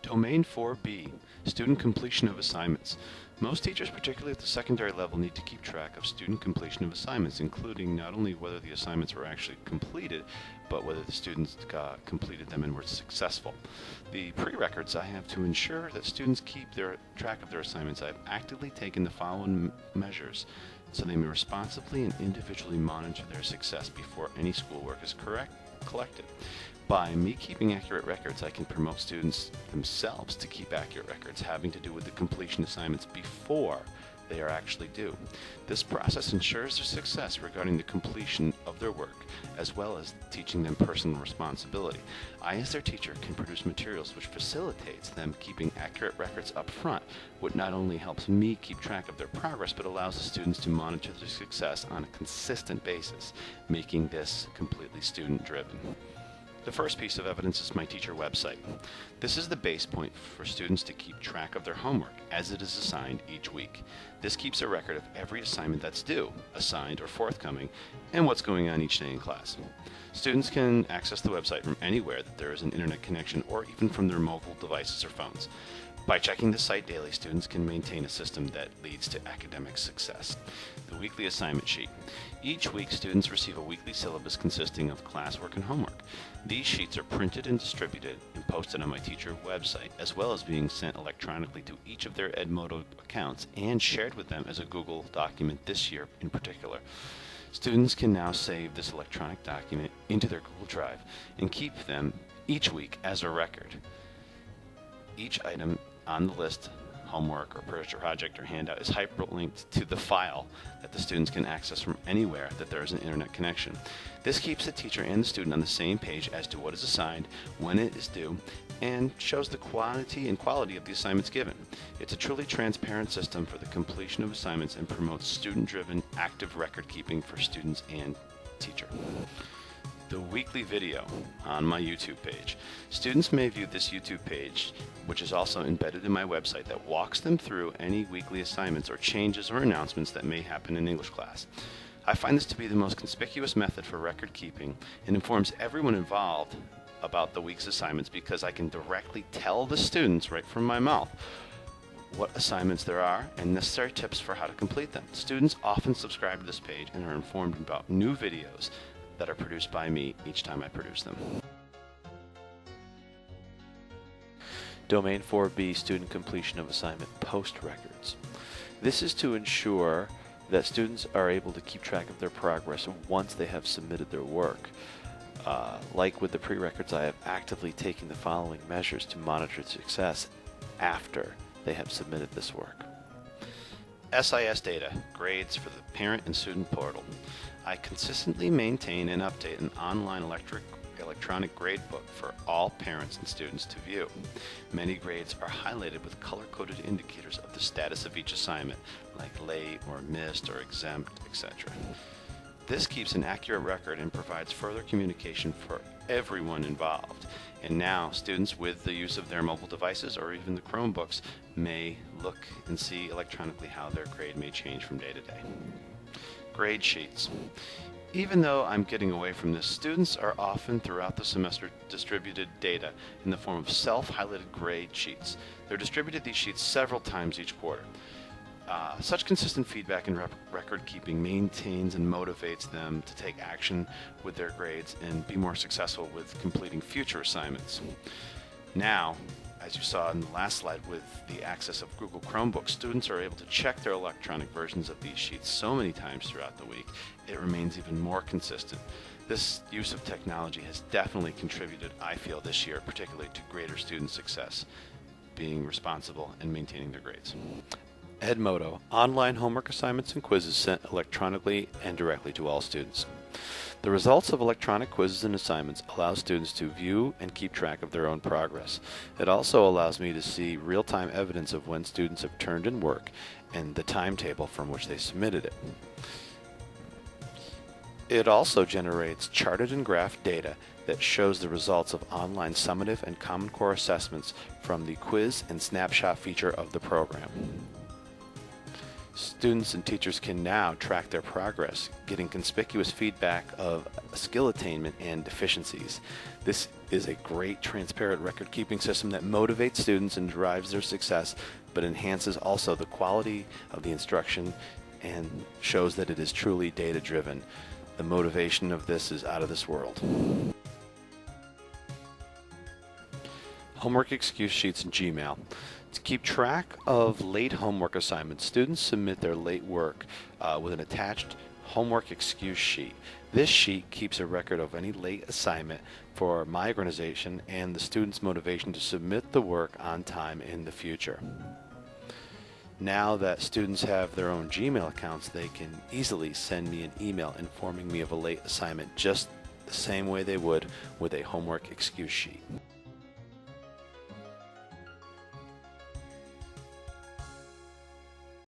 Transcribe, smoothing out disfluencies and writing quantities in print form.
Domain 4B, student completion of assignments. Most teachers, particularly at the secondary level, need to keep track of student completion of assignments, including not only whether the assignments were actually completed, but whether the students completed them and were successful. The prerequisites I have to ensure that students keep their track of their assignments. I've actively taken the following measures so they may responsibly and individually monitor their success before any schoolwork is collected. By me keeping accurate records, I can promote students themselves to keep accurate records having to do with the completion assignments before they are actually due. This process ensures their success regarding the completion of their work, as well as teaching them personal responsibility. I, as their teacher, can produce materials which facilitates them keeping accurate records up front, which not only helps me keep track of their progress, but allows the students to monitor their success on a consistent basis, making this completely student-driven. The first piece of evidence is my teacher website. This is the base point for students to keep track of their homework as it is assigned each week. This keeps a record of every assignment that's due, assigned, or forthcoming, and what's going on each day in class. Students can access the website from anywhere that there is an internet connection or even from their mobile devices or phones. By checking the site daily, students can maintain a system that leads to academic success. The weekly assignment sheet. Each week, students receive a weekly syllabus consisting of classwork and homework. These sheets are printed and distributed and posted on my teacher website, as well as being sent electronically to each of their Edmodo accounts and shared with them as a Google document this year in particular. Students can now save this electronic document into their Google Drive and keep them each week as a record. Each item on the list, homework or project or handout, is hyperlinked to the file that the students can access from anywhere that there is an internet connection. This keeps the teacher and the student on the same page as to what is assigned, when it is due, and shows the quantity and quality of the assignments given. It's a truly transparent system for the completion of assignments and promotes student-driven, active record keeping for students and teacher. The weekly video on my YouTube page. Students may view this YouTube page, which is also embedded in my website, that walks them through any weekly assignments or changes or announcements that may happen in English class. I find this to be the most conspicuous method for record keeping and informs everyone involved about the week's assignments because I can directly tell the students right from my mouth what assignments there are and necessary tips for how to complete them. Students often subscribe to this page and are informed about new videos that are produced by me each time I produce them. Domain 4B, student completion of assignment post records. This is to ensure that students are able to keep track of their progress once they have submitted their work. Like with the prerequisites, I have actively taken the following measures to monitor success after they have submitted this work. SIS data, grades for the parent and student portal. I consistently maintain and update an online electronic grade book for all parents and students to view. Many grades are highlighted with color-coded indicators of the status of each assignment, like late or missed or exempt, etc. This keeps an accurate record and provides further communication for everyone involved. And now, students with the use of their mobile devices or even the Chromebooks may look and see electronically how their grade may change from day to day. Grade sheets. Even though I'm getting away from this, students are often throughout the semester distributed data in the form of self-highlighted grade sheets. They're distributed these sheets several times each quarter. Such consistent feedback and record keeping maintains and motivates them to take action with their grades and be more successful with completing future assignments. Now, as you saw in the last slide with the access of Google Chromebooks, students are able to check their electronic versions of these sheets so many times throughout the week, it remains even more consistent. This use of technology has definitely contributed, I feel, this year, particularly to greater student success, being responsible and maintaining their grades. Edmodo, online homework assignments and quizzes sent electronically and directly to all students. The results of electronic quizzes and assignments allow students to view and keep track of their own progress. It also allows me to see real-time evidence of when students have turned in work and the timetable from which they submitted it. It also generates charted and graphed data that shows the results of online summative and Common Core assessments from the quiz and snapshot feature of the program. Students and teachers can now track their progress, getting conspicuous feedback of skill attainment and deficiencies. This is a great transparent record-keeping system that motivates students and drives their success, but enhances also the quality of the instruction and shows that it is truly data-driven. The motivation of this is out of this world. Homework excuse sheets in Gmail. To keep track of late homework assignments, students submit their late work with an attached homework excuse sheet. This sheet keeps a record of any late assignment for my organization and the student's motivation to submit the work on time in the future. Now that students have their own Gmail accounts, they can easily send me an email informing me of a late assignment just the same way they would with a homework excuse sheet.